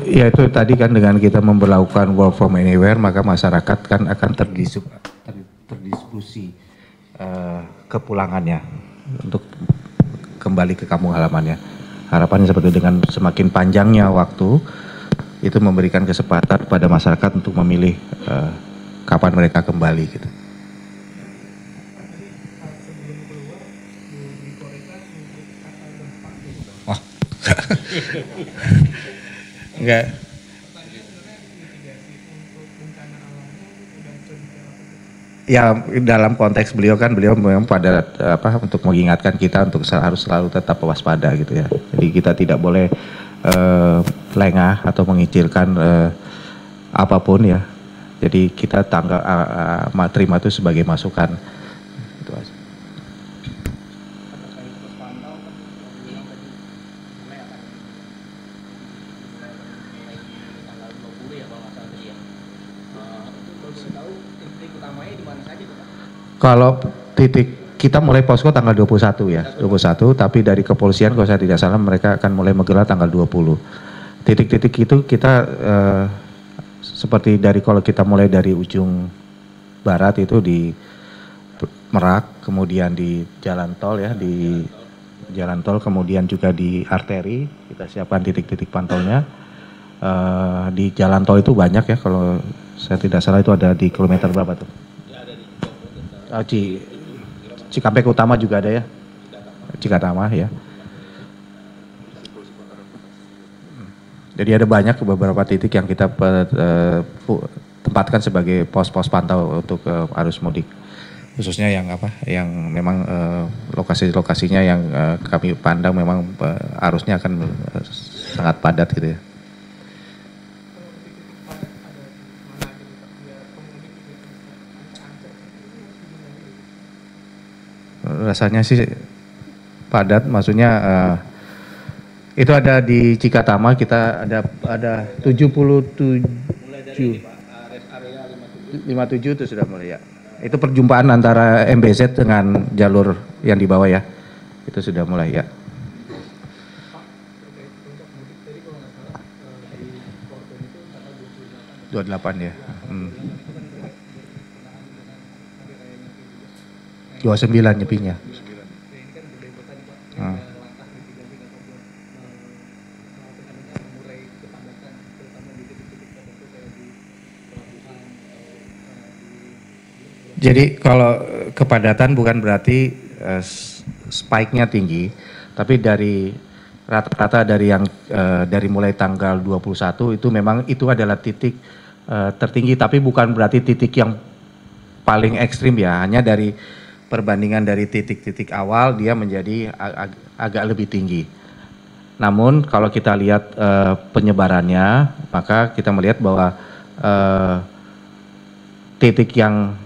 Ya itu tadi kan dengan kita memperlakukan work from anywhere maka masyarakat kan akan terdistribusi kepulangannya untuk kembali ke kampung halamannya. Harapannya seperti dengan semakin panjangnya waktu itu memberikan kesempatan pada masyarakat untuk memilih kapan mereka kembali gitu. Wah. Enggak. Ya dalam konteks beliau memang pada untuk mengingatkan kita untuk harus selalu tetap waspada gitu ya. Jadi kita tidak boleh lengah atau mengicilkan apapun ya. Jadi kita terima itu sebagai masukan. Itu aja. Kalau titik kita mulai posko tanggal 21 ya, 21, tapi dari kepolisian kalau saya tidak salah mereka akan mulai menggelar tanggal 20. Titik-titik itu kita seperti kalau kita mulai dari ujung barat itu di Merak, kemudian di jalan tol ya, di jalan tol, kemudian juga di arteri, kita siapkan titik-titik pantaunya. Di jalan tol itu banyak ya, kalau saya tidak salah itu ada di kilometer berapa tuh? Cikampek Utama juga ada ya, Cikatama ya. Jadi ada banyak beberapa titik yang kita tempatkan sebagai pos-pos pantau untuk arus mudik, khususnya yang yang memang lokasi-lokasinya yang kami pandang memang arusnya akan sangat padat gitu ya. Rasanya sih padat, maksudnya itu ada di Cikatama kita ada 77 57 itu sudah mulai ya. Itu perjumpaan antara MBZ dengan jalur yang di bawah ya. Itu sudah mulai ya. Hmm. 28 ya. 29 nyepinya. Jadi kalau kepadatan bukan berarti spike-nya tinggi, tapi dari rata-rata dari mulai tanggal 21 itu memang itu adalah titik tertinggi, tapi bukan berarti titik yang paling ekstrim ya, hanya dari perbandingan dari titik-titik awal dia menjadi agak lebih tinggi. Namun kalau kita lihat penyebarannya, maka kita melihat bahwa titik yang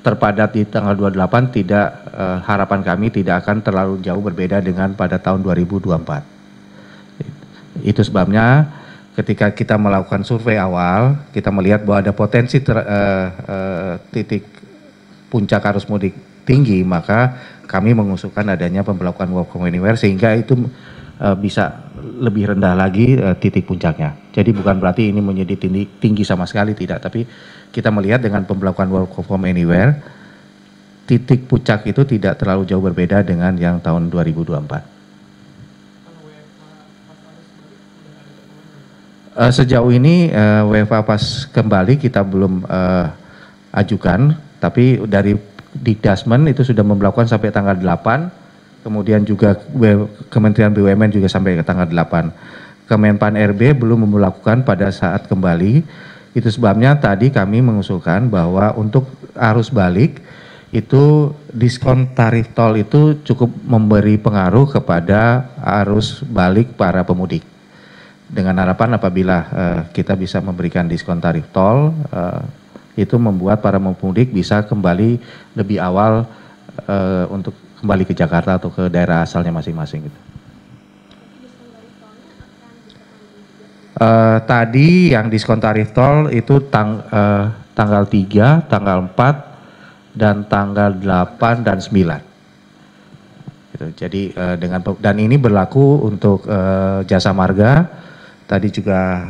terpadat di tanggal 28 tidak harapan kami tidak akan terlalu jauh berbeda dengan pada tahun 2024. Itu sebabnya ketika kita melakukan survei awal, kita melihat bahwa ada potensi titik puncak arus mudik tinggi, maka kami mengusulkan adanya pemberlakuan work from anywhere sehingga itu bisa lebih rendah lagi titik puncaknya. Jadi bukan berarti ini menjadi tinggi sama sekali, tidak, tapi kita melihat dengan pemberlakuan work from anywhere, titik puncak itu tidak terlalu jauh berbeda dengan yang tahun 2024. Sejauh ini WFA pas kembali kita belum ajukan, tapi dari Dikdasmen itu sudah memberlakukan sampai tanggal 8, kemudian juga Kementerian BUMN juga sampai ke tanggal 8. Kemenpan RB belum memberlakukan pada saat kembali. Itu sebabnya tadi kami mengusulkan bahwa untuk arus balik itu diskon tarif tol itu cukup memberi pengaruh kepada arus balik para pemudik. Dengan harapan apabila kita bisa memberikan diskon tarif tol, itu membuat para pemudik bisa kembali lebih awal untuk kembali ke Jakarta atau ke daerah asalnya masing-masing gitu. Tadi yang diskon tarif tol itu tanggal 3, tanggal 4, dan tanggal 8 dan 9. Gitu. Jadi dan ini berlaku untuk jasa marga. Tadi juga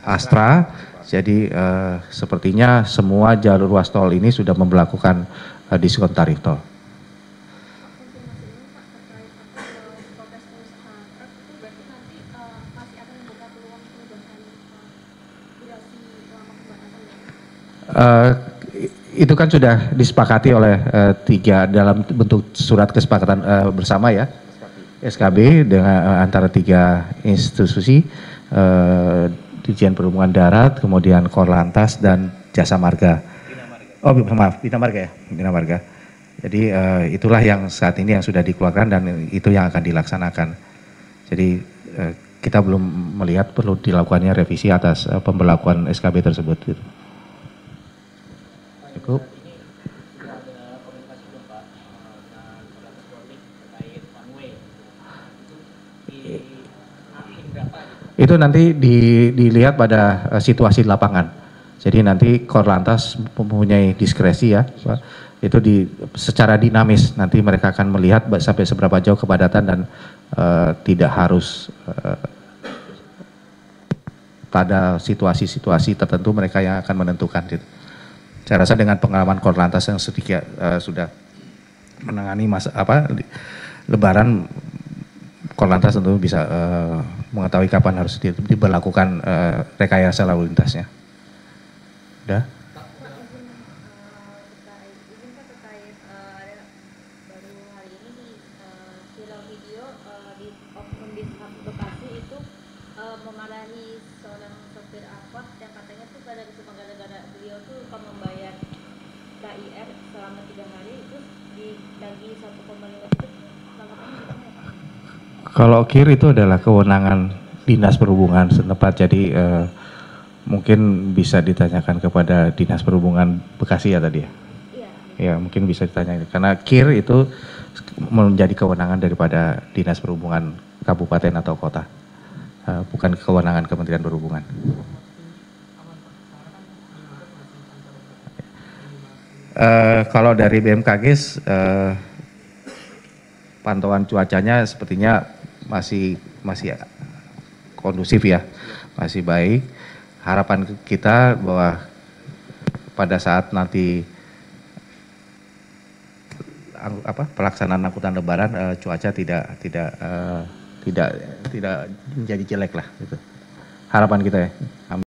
Astra. Jadi sepertinya semua jalur ruas tol ini sudah memberlakukan diskon tarif tol. Itu kan sudah disepakati oleh tiga dalam bentuk surat kesepakatan bersama ya, SKB dengan antara tiga institusi, Dirjen Perhubungan Darat, kemudian Korlantas dan Jasa Marga. Oh maaf, Bina Marga ya, Bina Marga. Jadi itulah yang saat ini yang sudah dikeluarkan dan itu yang akan dilaksanakan. Jadi kita belum melihat perlu dilakukannya revisi atas pemberlakuan SKB tersebut. Gitu. Cukup. Itu nanti dilihat pada situasi di lapangan. Jadi nanti Korlantas mempunyai diskresi ya, Pak. Itu secara dinamis nanti mereka akan melihat sampai seberapa jauh kepadatan dan tidak harus pada situasi-situasi tertentu mereka yang akan menentukan. Gitu. Saya rasa dengan pengalaman Korlantas yang sedikit sudah menangani Lebaran, Korlantas tentu bisa mengetahui kapan harus diberlakukan rekayasa lalu lintasnya. Udah? Baru hari ini di viral video di Ombudsman Bekasi itu memarahi seorang sopir angkot yang katanya tuh cuma gara-gara beliau tuh lupa membayar KIR selama 3 hari itu dibagi 1,5 juta. Kalau KIR itu adalah kewenangan Dinas Perhubungan setempat, jadi mungkin bisa ditanyakan kepada Dinas Perhubungan Bekasi ya tadi ya? Iya. Ya mungkin bisa ditanya, karena KIR itu menjadi kewenangan daripada Dinas Perhubungan Kabupaten atau Kota, bukan kewenangan Kementerian Perhubungan. Kalau dari BMKG pantauan cuacanya sepertinya masih kondusif ya, masih baik. Harapan kita bahwa pada saat nanti pelaksanaan angkutan Lebaran cuaca tidak menjadi jelek lah. Gitu. Harapan kita ya. Amin.